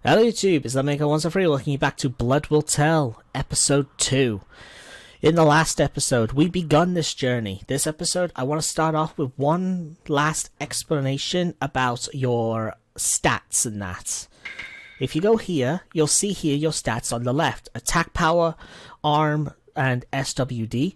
Hello YouTube, it's Maker103 welcoming you back to Blood Will Tell, Episode 2. In the last episode, we begun this journey. This episode, I want to start off with one last explanation about your stats and that. If you go here, you'll see here your stats on the left. Attack power, arm, and SWD.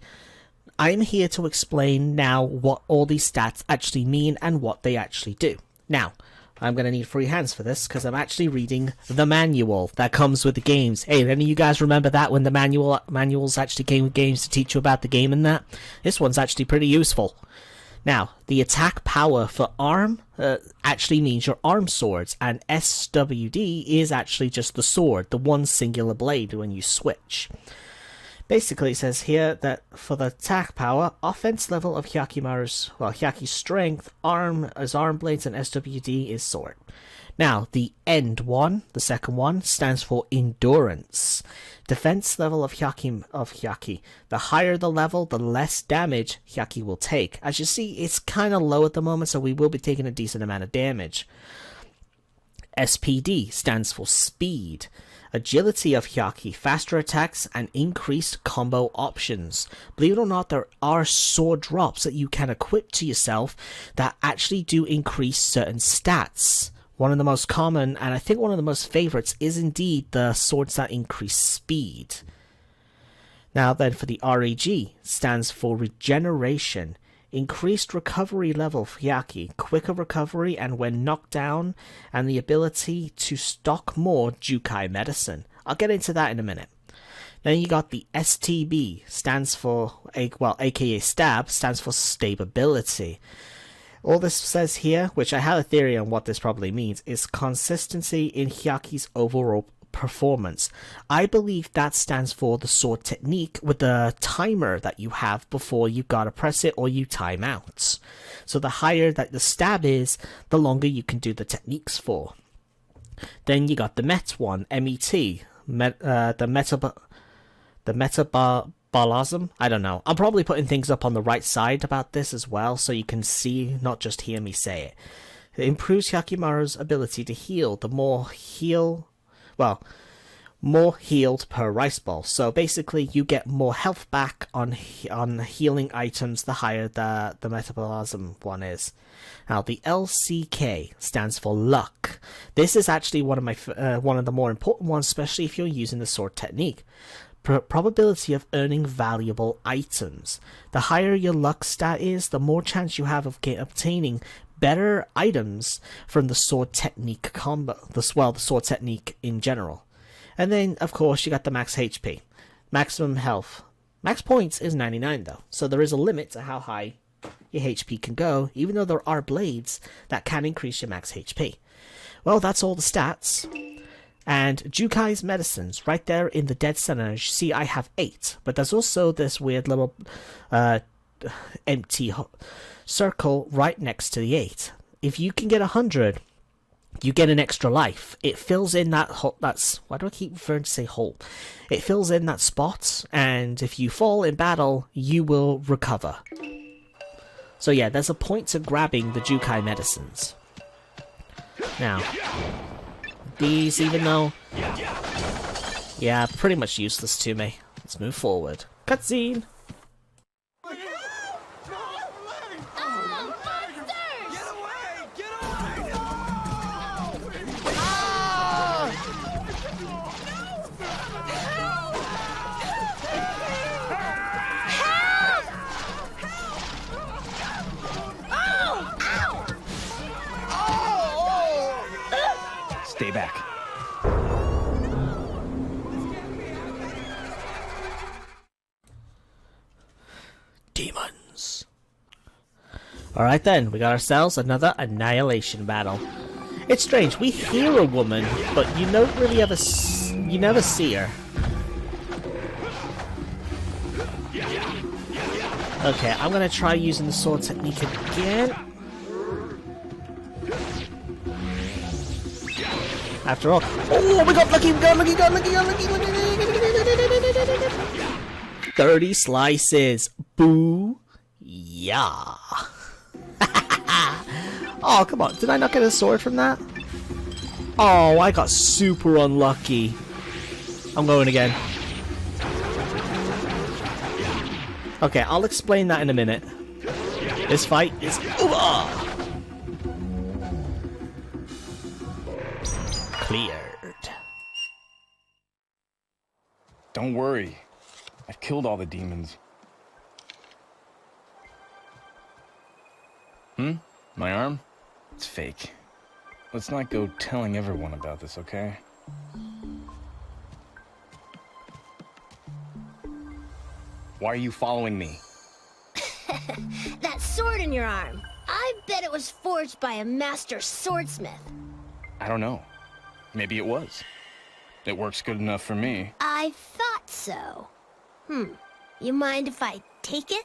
I'm here to explain now what all these stats actually mean and what they actually do. Now, I'm going to need free hands for this because I'm actually reading the manual that comes with the games. Hey, any of you guys remember that when the manuals actually came with games to teach you about the game and that? This one's actually pretty useful. Now, the attack power for arm actually means your arm swords, and SWD is actually just the sword, the one singular blade when you switch. Basically, it says here that for the attack power, offense level of Hyaki's strength, arm is arm blades, and SWD is sword. Now, the end one, the second one, stands for endurance. Defense level of Hyaki. The higher the level, the less damage Hyaki will take. As you see, it's kind of low at the moment, so we will be taking a decent amount of damage. SPD stands for speed. Agility of Hyaki, faster attacks, and increased combo options. Believe it or not, there are sword drops that you can equip to yourself that actually do increase certain stats. One of the most common, and I think one of the most favorites, is indeed the swords that increase speed. Now then, for the REG, stands for regeneration. Increased recovery level for Hyaki, quicker recovery and when knocked down, and the ability to stock more Jukai medicine. I'll get into that in a minute. Then you got the STB, stands for, aka stab, stands for stability. All this says here, which I have a theory on what this probably means, is consistency in Hyaki's overall performance. I believe that stands for the sword technique with the timer that you have before you gotta press it or you time out. So the higher that the stab is, the longer you can do the techniques for. Then you got the MET one, MET, the metabolism. I don't know. I'm probably putting things up on the right side about this as well, so you can see, not just hear me say it. It improves Hyakimaru's ability to heal. The more healed per rice ball. So basically, you get more health back on healing items the higher the metabolism one is. Now, the LCK stands for luck. This is actually one of the more important ones, especially if you're using the sword technique. Probability of earning valuable items. The higher your luck stat is, the more chance you have of obtaining better items from the sword technique combo, the sword technique in general. And then, of course, you got the max HP. Maximum health. Max points is 99 though, so there is a limit to how high your HP can go, even though there are blades that can increase your max HP. Well, that's all the stats. And Jukai's medicines, right there in the dead center. As you see, I have 8, but there's also this weird little empty circle right next to the 8. If you can get 100, you get an extra life. It fills in that hole. Why do I keep referring to say hole? It fills in that spot, and if you fall in battle, you will recover. So yeah, there's a point to grabbing the Jukai medicines. Now, these, even though, yeah, pretty much useless to me. Let's move forward. Cutscene! Stay back. Demons. Alright then, we got ourselves another annihilation battle. It's strange, we hear a woman, but you don't really ever you never see her. Okay, I'm gonna try using the sword technique again. After all, oh, we got lucky, 30 slices. Boo. Yeah. Oh, come on. Did I not get a sword from that? Oh, I got super unlucky. I'm going again. Okay, I'll explain that in a minute. This fight is over! Cleared. Don't worry. I've killed all the demons. My arm? It's fake. Let's not go telling everyone about this, okay? Why are you following me? That sword in your arm. I bet it was forged by a master swordsmith. I don't know. Maybe it was. It works good enough for me. I thought so. You mind if I take it?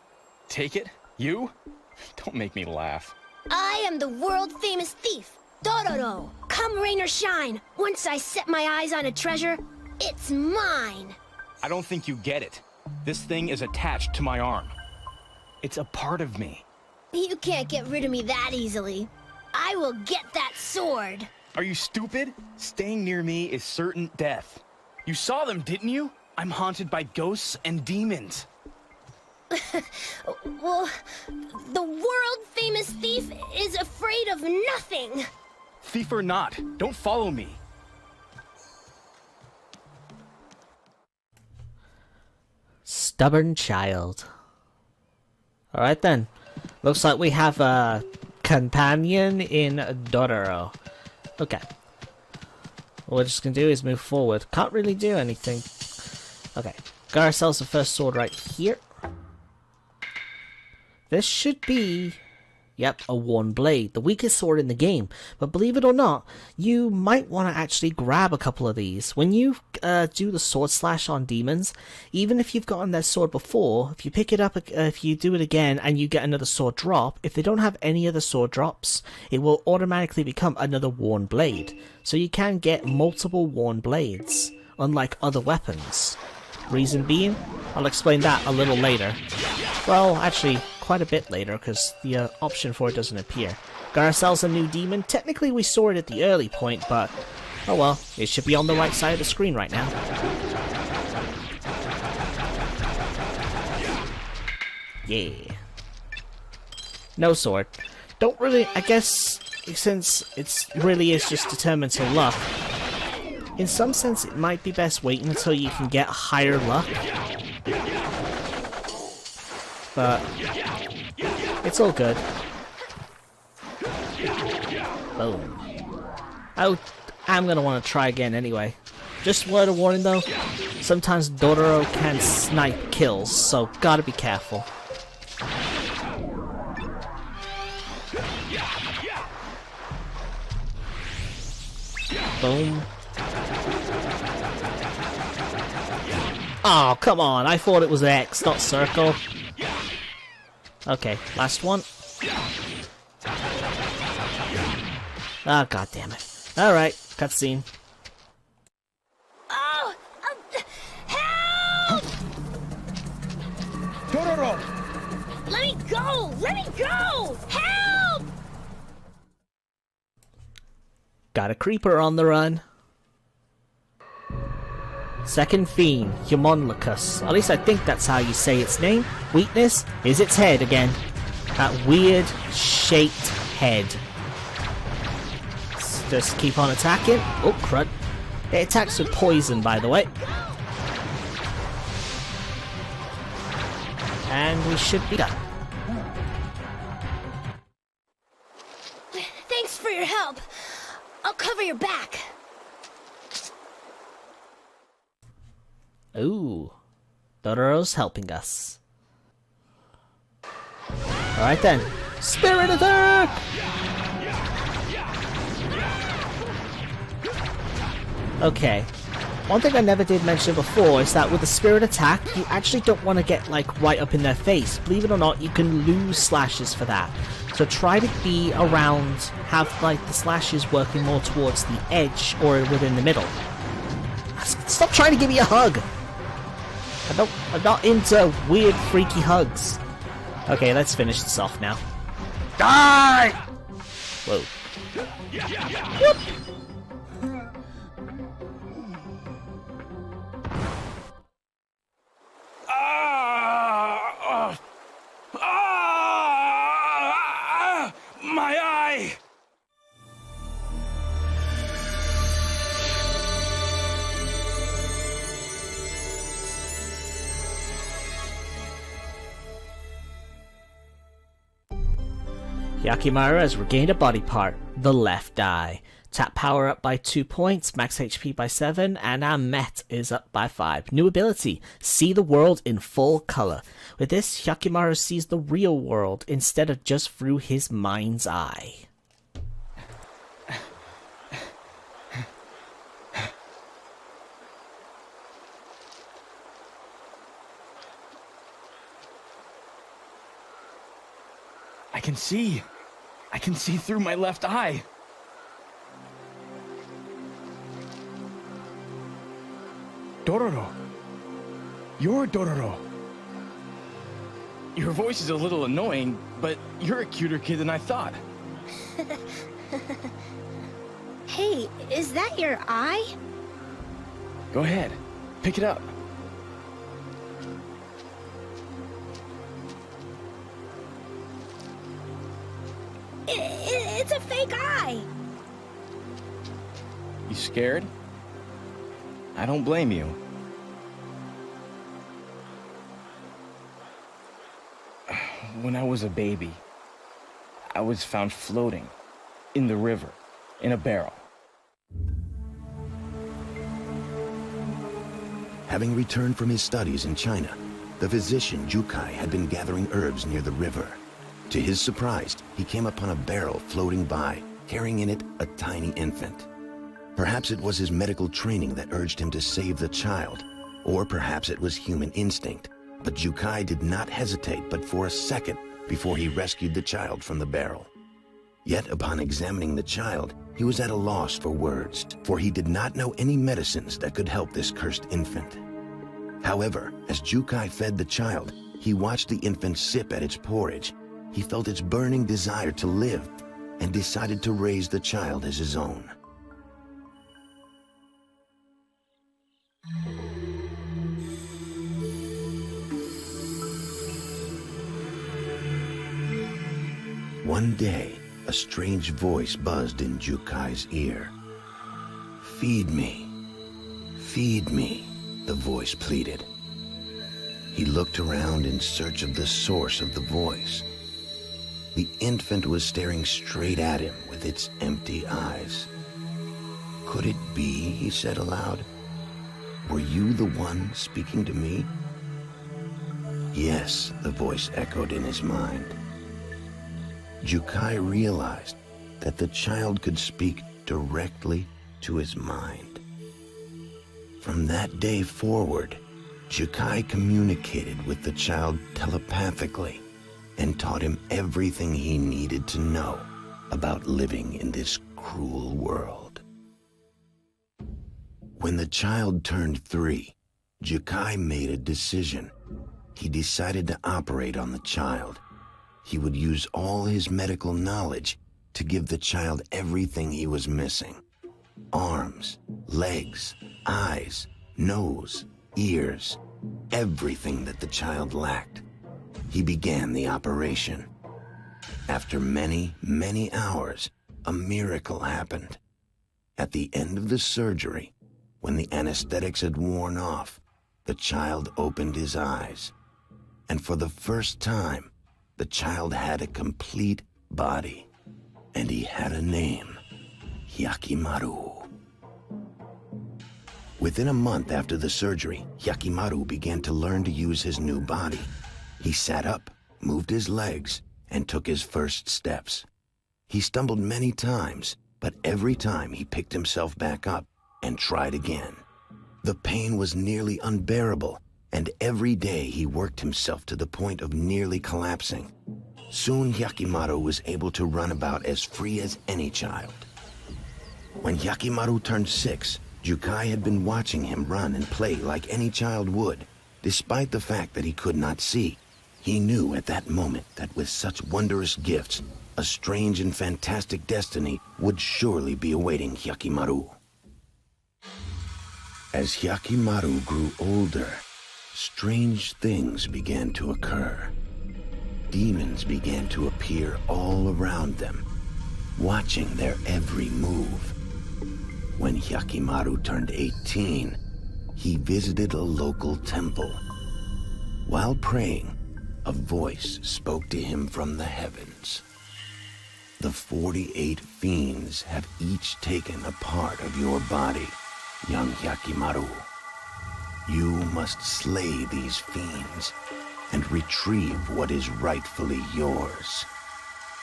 Take it? You? Don't make me laugh. I am the world-famous thief, Dororo. Come rain or shine, once I set my eyes on a treasure, it's mine. I don't think you get it. This thing is attached to my arm. It's a part of me. You can't get rid of me that easily. I will get that sword. Are you stupid? Staying near me is certain death. You saw them, didn't you? I'm haunted by ghosts and demons. Well, the world-famous thief is afraid of nothing. Thief or not, don't follow me. Stubborn child. Alright then. Looks like we have a companion in Dororo. Okay. What we're just gonna do is move forward. Can't really do anything. Okay. Got ourselves the first sword right here. This should be... Yep, a worn blade, the weakest sword in the game. But believe it or not, you might want to actually grab a couple of these. When you do the sword slash on demons, even if you've gotten their sword before, if you pick it up, if you do it again and you get another sword drop, if they don't have any other sword drops, it will automatically become another worn blade. So you can get multiple worn blades, unlike other weapons. Reason being, I'll explain that a little later. Well, actually, quite a bit later, because the option for it doesn't appear. Got ourselves a new demon. Technically, we saw it at the early point, but oh well, it should be on the right side of the screen right now. Yeah. No sword. Don't really, I guess, since it really is just determined to luck, in some sense it might be best waiting until you can get higher luck. But it's all good. Boom. I'm gonna want to try again anyway. Just word of warning though, sometimes Dororo can snipe kills, so gotta be careful. Boom. Oh, come on, I thought it was X, not circle. Okay, last one. Ah, god damn it. Alright, cutscene. Oh! Help! Dororo! Let me go! Let me go! Help! Got a creeper on the run. Second fiend, Homunculus. At least I think that's how you say its name. Weakness is its head again. That weird shaped head. Let's just keep on attacking. Oh crud. It attacks with poison, by the way. And we should be done. Thanks for your help. I'll cover your back. Ooh, Dororo's helping us. Alright then, spirit attack! Okay, one thing I never did mention before is that with the spirit attack, you actually don't want to get like right up in their face. Believe it or not, you can lose slashes for that. So try to be around, have like the slashes working more towards the edge or within the middle. Stop trying to give me a hug! I'm not into weird, freaky hugs. Okay, let's finish this off now. Die! Whoa. Whoop. Hyakimaru has regained a body part, the left eye. Tap power up by 2 points, max HP by 7, and our Met is up by 5. New ability, see the world in full color. With this, Hyakimaru sees the real world instead of just through his mind's eye. I can see. I can see through my left eye. Dororo. You're Dororo. Your voice is a little annoying, but you're a cuter kid than I thought. Hey, is that your eye? Go ahead. Pick it up. It's a fake eye. You scared? I don't blame you. When I was a baby, I was found floating in the river in a barrel. Having returned from his studies in China, the physician Jukai had been gathering herbs near the river. To his surprise, he came upon a barrel floating by, carrying in it a tiny infant. Perhaps it was his medical training that urged him to save the child, or perhaps it was human instinct. But Jukai did not hesitate but for a second before he rescued the child from the barrel. Yet upon examining the child, he was at a loss for words, for he did not know any medicines that could help this cursed infant. However, as Jukai fed the child, he watched the infant sip at its porridge. He felt its burning desire to live and decided to raise the child as his own. One day, a strange voice buzzed in Jukai's ear. "Feed me, feed me," the voice pleaded. He looked around in search of the source of the voice. The infant was staring straight at him with its empty eyes. "Could it be?" he said aloud. "Were you the one speaking to me?" "Yes," the voice echoed in his mind. Jukai realized that the child could speak directly to his mind. From that day forward, Jukai communicated with the child telepathically and taught him everything he needed to know about living in this cruel world. When the child turned 3, Jukai made a decision. He decided to operate on the child. He would use all his medical knowledge to give the child everything he was missing. Arms, legs, eyes, nose, ears, everything that the child lacked. He began the operation. After many, many hours, a miracle happened. At the end of the surgery, when the anesthetics had worn off, the child opened his eyes. And for the first time, the child had a complete body. And he had a name, Hyakimaru. Within a month after the surgery, Hyakimaru began to learn to use his new body. He sat up, moved his legs, and took his first steps. He stumbled many times, but every time he picked himself back up and tried again. The pain was nearly unbearable, and every day he worked himself to the point of nearly collapsing. Soon Hyakimaru was able to run about as free as any child. When Hyakimaru turned 6, Jukai had been watching him run and play like any child would. Despite the fact that he could not see, he knew at that moment that with such wondrous gifts, a strange and fantastic destiny would surely be awaiting Hyakimaru. As Hyakimaru grew older, strange things began to occur. Demons began to appear all around them, watching their every move. When Hyakimaru turned 18, he visited a local temple. While praying, a voice spoke to him from the heavens. The 48 fiends have each taken a part of your body, young Hyakimaru. You must slay these fiends and retrieve what is rightfully yours.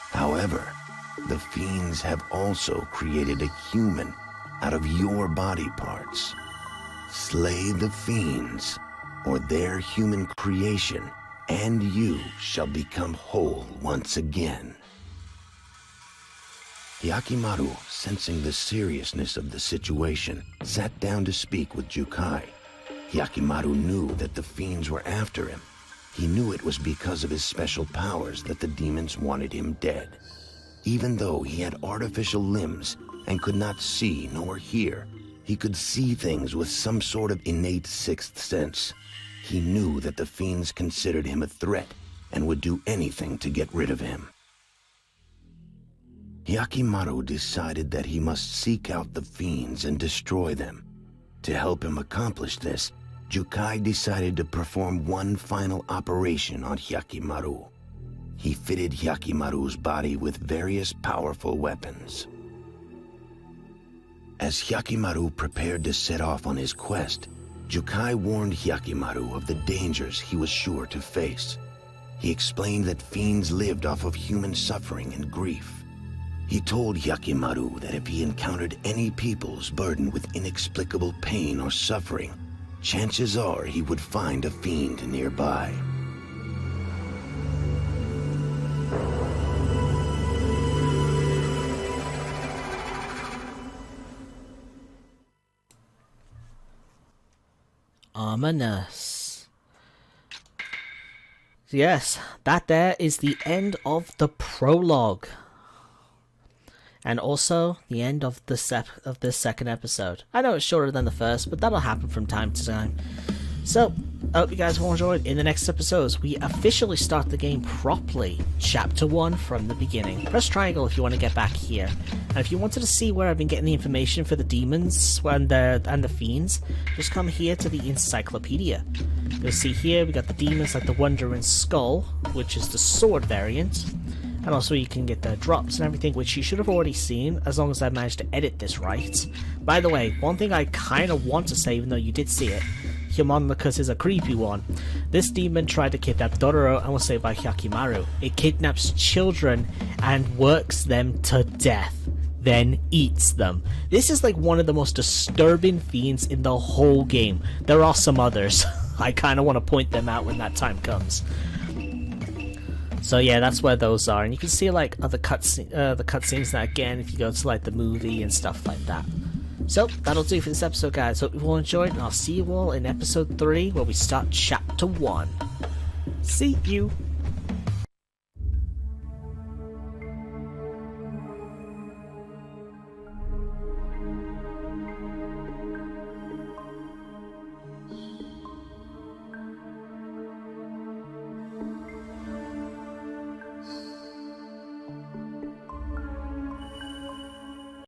However, the fiends have also created a human out of your body parts. Slay the fiends, or their human creation, and you shall become whole once again. Hyakimaru, sensing the seriousness of the situation, sat down to speak with Jukai. Hyakimaru knew that the fiends were after him. He knew it was because of his special powers that the demons wanted him dead. Even though he had artificial limbs and could not see nor hear, he could see things with some sort of innate sixth sense. He knew that the fiends considered him a threat and would do anything to get rid of him. Hyakimaru decided that he must seek out the fiends and destroy them. To help him accomplish this, Jukai decided to perform one final operation on Hyakimaru. He fitted Hyakimaru's body with various powerful weapons. As Hyakimaru prepared to set off on his quest, Jukai warned Hyakimaru of the dangers he was sure to face. He explained that fiends lived off of human suffering and grief. He told Hyakimaru that if he encountered any peoples burdened with inexplicable pain or suffering, chances are he would find a fiend nearby. Ominous. Yes, that there is the end of the prologue. And also the end of this second episode. I know it's shorter than the first, but that'll happen from time to time. So, I hope you guys will enjoy it. In the next episodes, we officially start the game properly. Chapter 1 from the beginning. Press triangle if you want to get back here. And if you wanted to see where I've been getting the information for the demons and the fiends, just come here to the encyclopedia. You'll see here we got the demons like the Wandering Skull, which is the sword variant. And also you can get the drops and everything, which you should have already seen, as long as I managed to edit this right. By the way, one thing I kind of want to say, even though you did see it, Homunculus is a creepy one. This demon tried to kidnap Dororo and was saved by Hyakimaru. It kidnaps children and works them to death, then eats them. This is like one of the most disturbing fiends in the whole game. There are some others. I kind of want to point them out when that time comes. So yeah, that's where those are, and you can see like other cutscenes now again if you go to like the movie and stuff like that. So that'll do for this episode, guys. Hope you all enjoyed, and I'll see you all in episode 3 where we start chapter 1. See you.